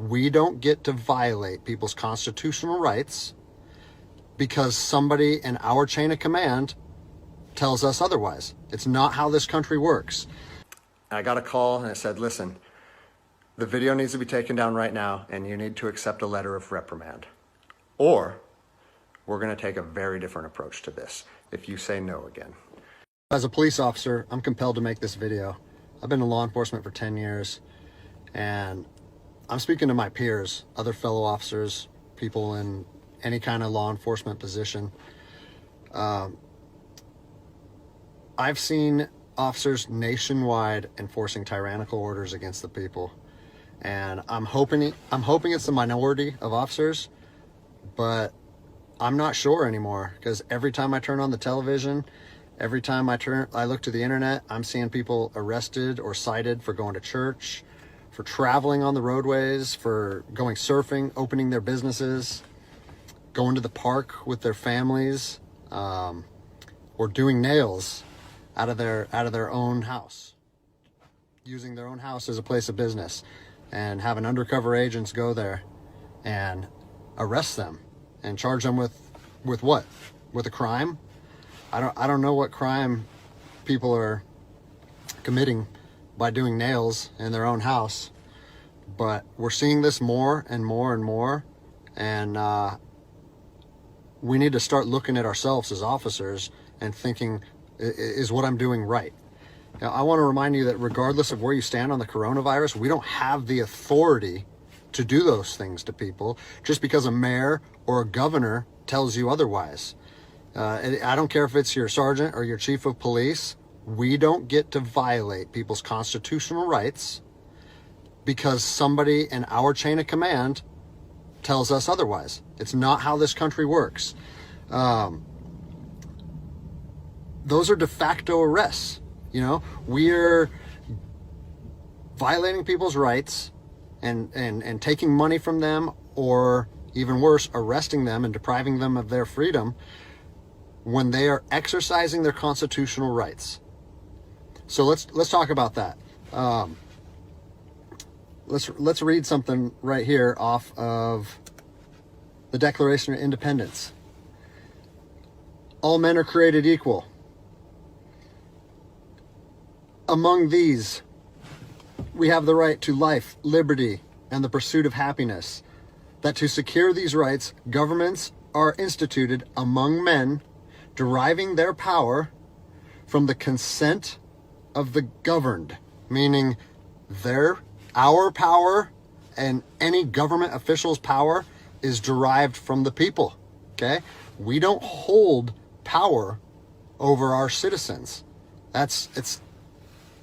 We don't get to violate people's constitutional rights because somebody in our chain of command tells us otherwise. It's not how this country works. I got a call and it said, listen, the video needs to be taken down right now and you need to accept a letter of reprimand. Or we're going to take a very different approach to this if you say no again. As a police officer, I'm compelled to make this video. I've been in law enforcement for 10 years and I'm speaking to my peers, other fellow officers, people in any kind of law enforcement position. I've seen officers nationwide enforcing tyrannical orders against the people. And I'm hoping it's the minority of officers, but I'm not sure anymore, because every time I turn on the television, every time I look to the internet, I'm seeing people arrested or cited for going to church, for traveling on the roadways, for going surfing, opening their businesses, going to the park with their families, or doing nails out of their own house, using their own house as a place of business, and having undercover agents go there and arrest them and charge them with what? With a crime? I don't know what crime people are committing by doing nails in their own house, but we're seeing this more and more and more, and we need to start looking at ourselves as officers and thinking, is what I'm doing right? Now, I want to remind you that regardless of where you stand on the coronavirus, we don't have the authority to do those things to people just because a mayor or a governor tells you otherwise. I don't care if it's your sergeant or your chief of police. We don't get to violate people's constitutional rights because somebody in our chain of command tells us otherwise. It's not how this country works. Those are de facto arrests. You know, we're violating people's rights and taking money from them, or even worse, arresting them and depriving them of their freedom when they are exercising their constitutional rights. So let's talk about that. Let's read something right here off of the Declaration of Independence. All men are created equal. Among these, we have the right to life, liberty, and the pursuit of happiness. That to secure these rights, governments are instituted among men, deriving their power from the consent of the governed, meaning our power and any government official's power is derived from the people. Okay? We don't hold power over our citizens.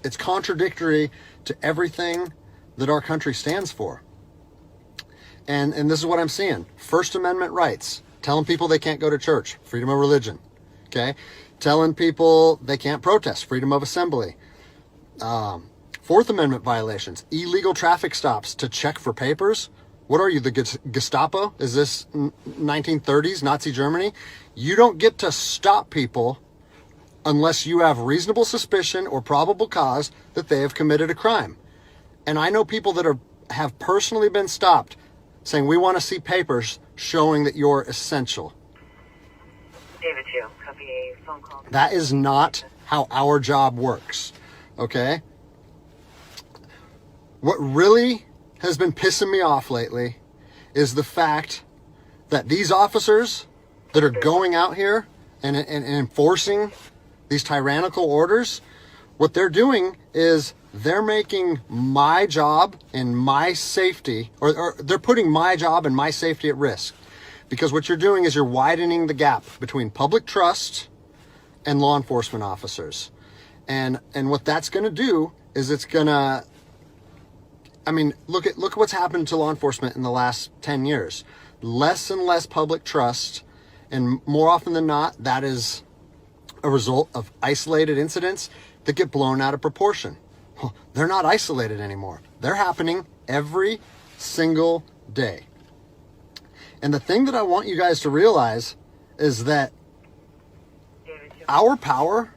It's contradictory to everything that our country stands for. And this is what I'm seeing. First Amendment rights, telling people they can't go to church, freedom of religion. Okay? Telling people they can't protest, freedom of assembly. Fourth Amendment violations, illegal traffic stops to check for papers. What are you, the Gestapo? Is this 1930s Nazi Germany? You don't get to stop people unless you have reasonable suspicion or probable cause that they have committed a crime. And I know people that have personally been stopped saying, we want to see papers showing that you're essential. David 2, copy a phone call. That is not how our job works, okay? What really has been pissing me off lately is the fact that these officers that are going out here and enforcing these tyrannical orders, what they're doing is they're making my job and my safety, or they're putting my job and my safety at risk. Because what you're doing is you're widening the gap between public trust and law enforcement officers. And what that's going to do is it's going to, I mean, look at what's happened to law enforcement in the last 10 years. Less and less public trust, and more often than not, that is a result of isolated incidents that get blown out of proportion. Well, they're not isolated anymore. They're happening every single day. And the thing that I want you guys to realize is that our power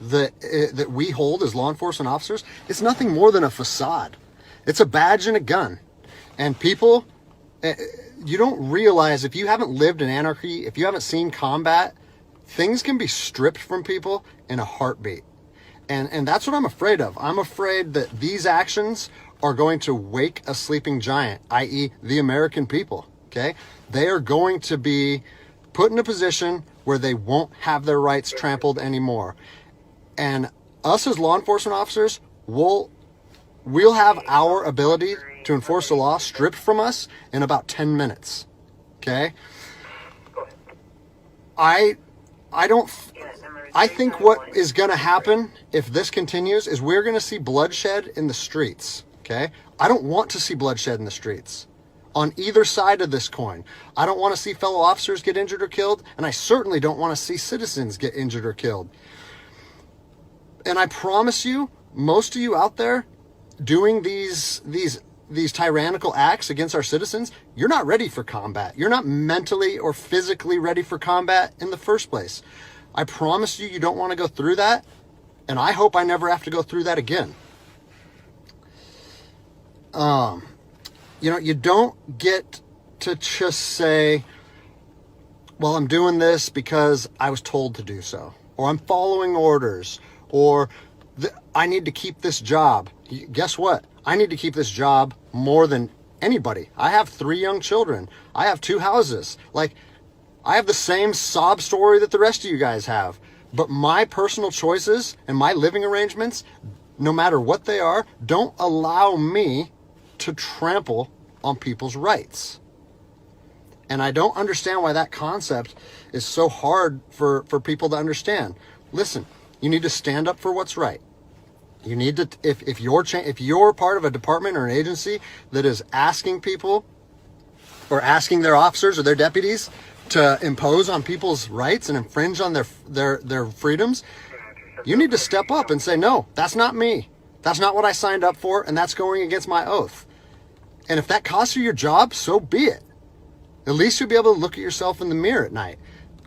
that we hold as law enforcement officers is nothing more than a facade. It's a badge and a gun. And people, you don't realize, if you haven't lived in anarchy, if you haven't seen combat, things can be stripped from people in a heartbeat. And that's what I'm afraid of. I'm afraid that these actions are going to wake a sleeping giant, i.e. the American people, okay? They are going to be put in a position where they won't have their rights trampled anymore. And us as law enforcement officers, we'll have our ability to enforce the law stripped from us in about 10 minutes, okay? I think what is going to happen if this continues is we're going to see bloodshed in the streets, okay? I don't want to see bloodshed in the streets on either side of this coin. I don't want to see fellow officers get injured or killed, and I certainly don't want to see citizens get injured or killed. And I promise you, most of you out there doing these tyrannical acts against our citizens, you're not ready for combat. You're not mentally or physically ready for combat in the first place. I promise you, you don't want to go through that, and I hope I never have to go through that again. You don't get to just say, well, I'm doing this because I was told to do so, or I'm following orders, or I need to keep this job. Guess what? I need to keep this job more than anybody. I have 3 young children. I have 2 houses. I have the same sob story that the rest of you guys have. But my personal choices and my living arrangements, no matter what they are, don't allow me to trample on people's rights. And I don't understand why that concept is so hard for people to understand. Listen, you need to stand up for what's right. You need to, if you're part of a department or an agency that is asking people or asking their officers or their deputies to impose on people's rights and infringe on their freedoms, you need to step up and say, no, that's not me. That's not what I signed up for, and that's going against my oath. And if that costs you your job, so be it. At least you'll be able to look at yourself in the mirror at night.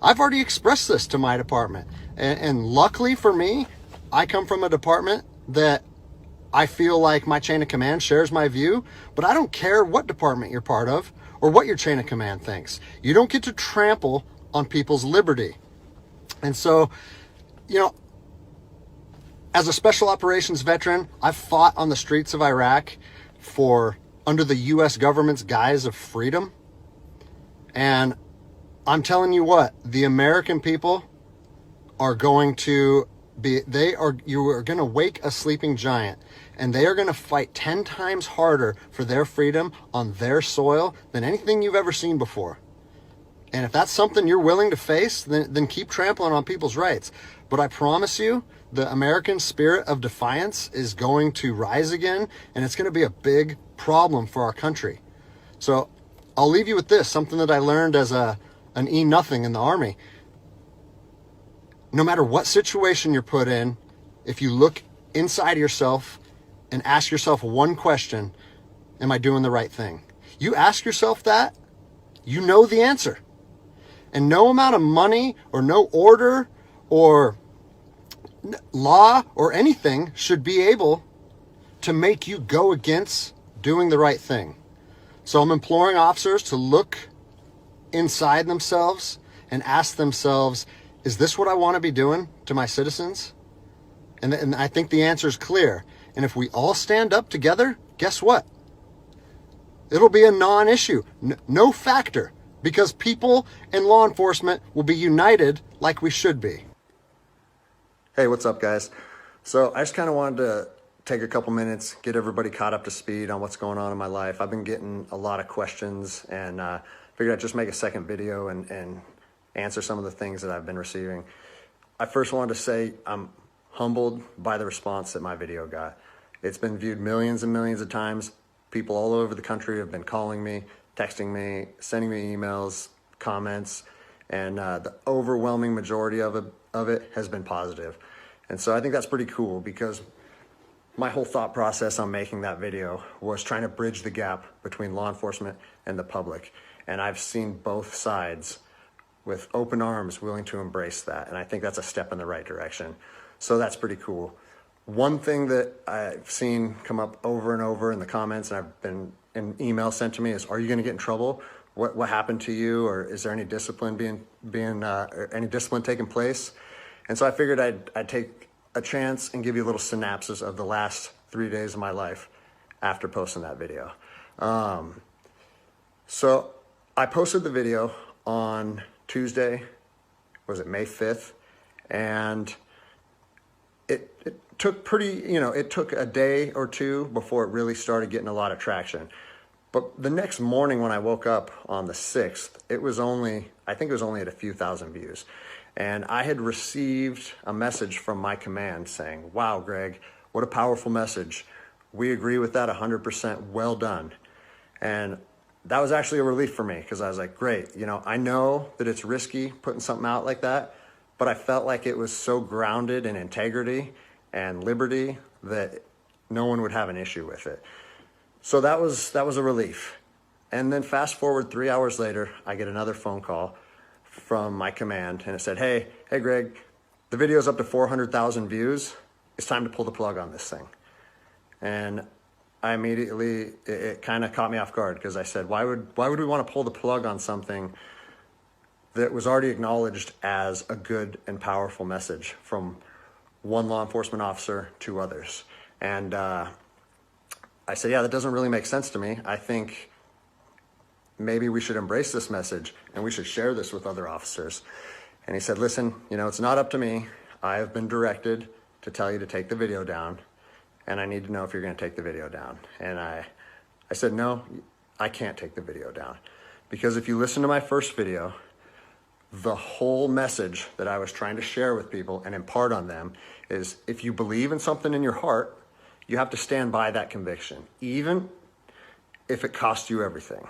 I've already expressed this to my department. And luckily for me, I come from a department that I feel like my chain of command shares my view, but I don't care what department you're part of or what your chain of command thinks. You don't get to trample on people's liberty. And so, as a special operations veteran, I've fought on the streets of Iraq under the U.S. government's guise of freedom. And I'm telling you what, the American people are going to you are going to wake a sleeping giant, and they are going to fight 10 times harder for their freedom on their soil than anything you've ever seen before. And if that's something you're willing to face, then keep trampling on people's rights. But I promise you, the American spirit of defiance is going to rise again, and it's going to be a big problem for our country. So I'll leave you with this, something that I learned as an E-nothing in the Army. No matter what situation you're put in, if you look inside yourself and ask yourself one question, am I doing the right thing? You ask yourself that, you know the answer. And no amount of money or no order or law or anything should be able to make you go against doing the right thing. So I'm imploring officers to look inside themselves and ask themselves, is this what I want to be doing to my citizens? And I think the answer is clear. And if we all stand up together, guess what? It'll be a non-issue, no factor, because people and law enforcement will be united like we should be. Hey, what's up, guys? So I just kind of wanted to take a couple minutes, get everybody caught up to speed on what's going on in my life. I've been getting a lot of questions, and figured I'd just make a second video and answer some of the things that I've been receiving. I first wanted to say I'm humbled by the response that my video got. It's been viewed millions and millions of times. People all over the country have been calling me, texting me, sending me emails, comments, and the overwhelming majority of it has been positive. And so I think that's pretty cool, because my whole thought process on making that video was trying to bridge the gap between law enforcement and the public. And I've seen both sides with open arms willing to embrace that. And I think that's a step in the right direction. So that's pretty cool. One thing that I've seen come up over and over in the comments, and I've been an email sent to me is, are you going to get in trouble? What happened to you? Or is there any discipline or any discipline taking place? And so I figured I'd take a chance and give you a little synopsis of the last 3 days of my life after posting that video. So I posted the video on Tuesday, was it May 5th? And it took it took a day or two before it really started getting a lot of traction. But the next morning when I woke up on the 6th, I think it was only at a few thousand views. And I had received a message from my command saying, wow, Greg, what a powerful message. We agree with that 100%, well done. And that was actually a relief for me because I was like, great, I know that it's risky putting something out like that, but I felt like it was so grounded in integrity and liberty that no one would have an issue with it. So that was a relief. And then fast forward 3 hours later, I get another phone call from my command and it said, hey Greg, the video's up to 400,000 views. It's time to pull the plug on this thing. And I immediately, it kind of caught me off guard because I said, why would we want to pull the plug on something that was already acknowledged as a good and powerful message from one law enforcement officer to others? And I said, yeah, that doesn't really make sense to me. I think maybe we should embrace this message and we should share this with other officers. And he said, listen, it's not up to me. I have been directed to tell you to take the video down, and I need to know if you're going to take the video down. And I said, no, I can't take the video down. Because if you listen to my first video, the whole message that I was trying to share with people and impart on them is if you believe in something in your heart, you have to stand by that conviction, even if it costs you everything.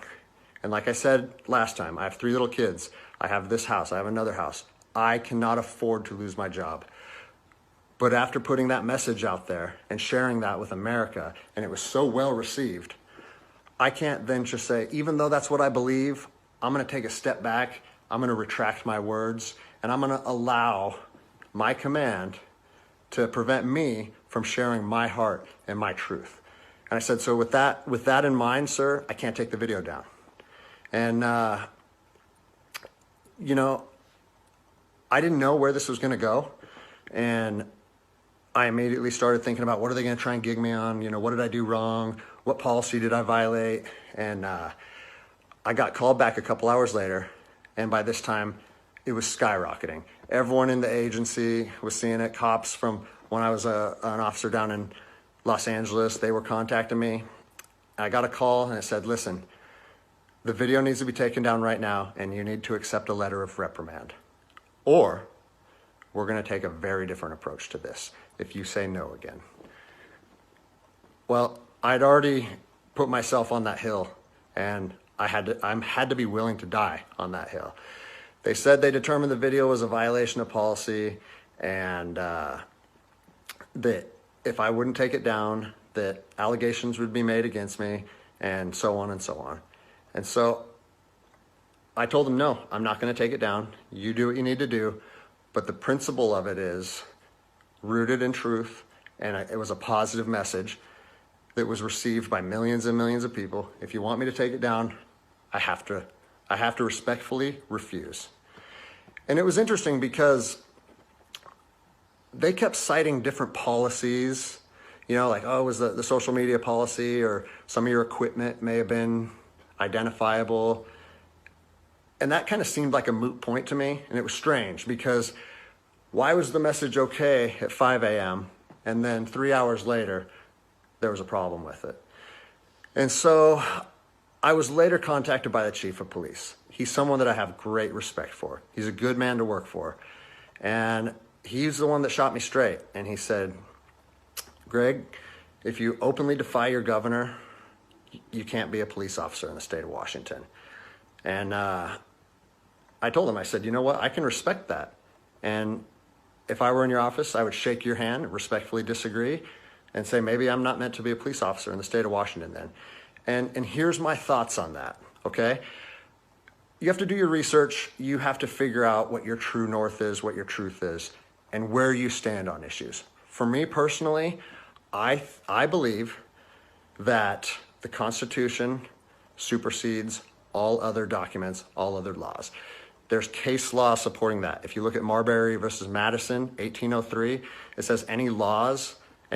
And like I said last time, I have 3 little kids. I have this house. I have another house. I cannot afford to lose my job. But after putting that message out there and sharing that with America, and it was so well received, I can't then just say, even though that's what I believe, I'm going to take a step back, I'm going to retract my words, and I'm going to allow my command to prevent me from sharing my heart and my truth. And I said, so with that in mind, sir, I can't take the video down. And, I didn't know where this was going to go. And I immediately started thinking about what are they going to try and gig me on? What did I do wrong? What policy did I violate? And I got called back a couple hours later. And by this time, it was skyrocketing. Everyone in the agency was seeing it. Cops from when I was an officer down in Los Angeles, they were contacting me. I got a call and it said, listen, the video needs to be taken down right now and you need to accept a letter of reprimand. Or we're going to take a very different approach to this if you say no again. Well, I'd already put myself on that hill and I had to be willing to die on that hill. They said they determined the video was a violation of policy and that if I wouldn't take it down, that allegations would be made against me and so on and so on. And so I told them, no, I'm not going to take it down. You do what you need to do. But the principle of it is rooted in truth, and it was a positive message that was received by millions and millions of people. If you want me to take it down, I have to respectfully refuse. And it was interesting because they kept citing different policies, like, oh, it was the social media policy, or some of your equipment may have been identifiable. And that kind of seemed like a moot point to me. And it was strange because why was the message okay at 5 a.m. and then 3 hours later, there was a problem with it? And so I was later contacted by the chief of police. He's someone that I have great respect for. He's a good man to work for. And he's the one that shot me straight. And he said, Greg, if you openly defy your governor, you can't be a police officer in the state of Washington. And I told him, I said, you know what? I can respect that. And if I were in your office, I would shake your hand, respectfully disagree, and say, maybe I'm not meant to be a police officer in the state of Washington then. And here's my thoughts on that, okay? You have to do your research. You have to figure out what your true north is, what your truth is, and where you stand on issues. For me personally, I believe that the Constitution supersedes all other documents, all other laws. There's case law supporting that. If you look at Marbury versus Madison, 1803, it says any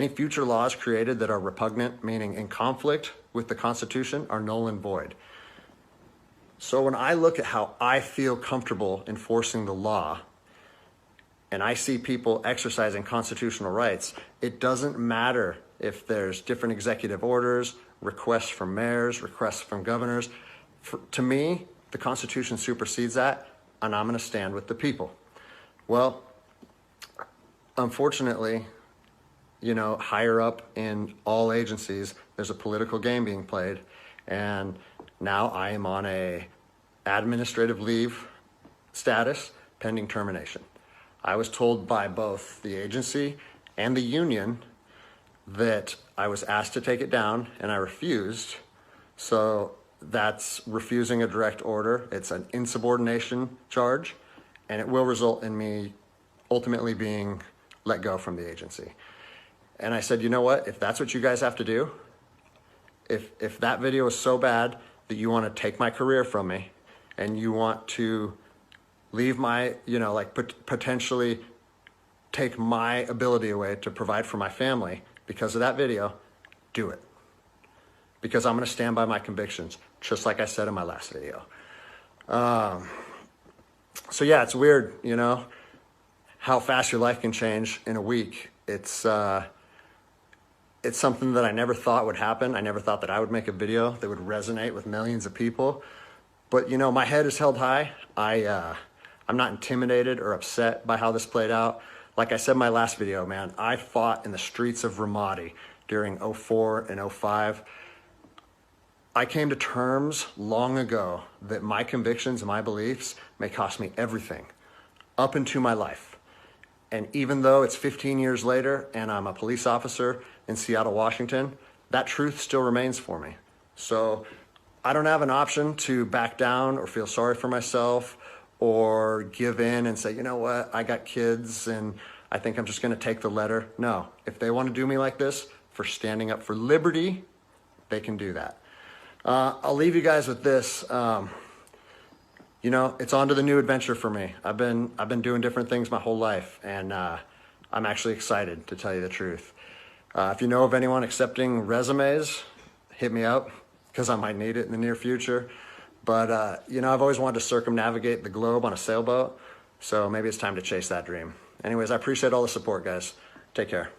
future laws created that are repugnant, meaning in conflict with the Constitution, are null and void. So when I look at how I feel comfortable enforcing the law, and I see people exercising constitutional rights, it doesn't matter if there's different executive orders, requests from mayors, requests from governors. To me, the Constitution supersedes that, and I'm going to stand with the people. Well, unfortunately, higher up in all agencies, there's a political game being played, and now I am on a administrative leave status pending termination. I was told by both the agency and the union that I was asked to take it down, and I refused. So that's refusing a direct order. It's an insubordination charge, and it will result in me ultimately being let go from the agency. And I said, you know what? If that's what you guys have to do, if that video is so bad that you want to take my career from me and you want to leave my, potentially take my ability away to provide for my family because of that video, do it. Because I'm going to stand by my convictions, just like I said in my last video. So yeah, it's weird, how fast your life can change in a week. It's something that I never thought would happen. I never thought that I would make a video that would resonate with millions of people. But my head is held high. I'm not intimidated or upset by how this played out. Like I said in my last video, man, I fought in the streets of Ramadi during 04 and 05. I came to terms long ago that my convictions and my beliefs may cost me everything up into my life. And even though it's 15 years later and I'm a police officer in Seattle, Washington, that truth still remains for me. So I don't have an option to back down or feel sorry for myself or give in and say, you know what, I got kids and I think I'm just going to take the letter. No, if they want to do me like this for standing up for liberty, they can do that. I'll leave you guys with this. It's on to the new adventure for me. I've been doing different things my whole life, and I'm actually excited, to tell you the truth. If you know of anyone accepting resumes, hit me up, because I might need it in the near future. But, I've always wanted to circumnavigate the globe on a sailboat, so maybe it's time to chase that dream. Anyways, I appreciate all the support, guys. Take care.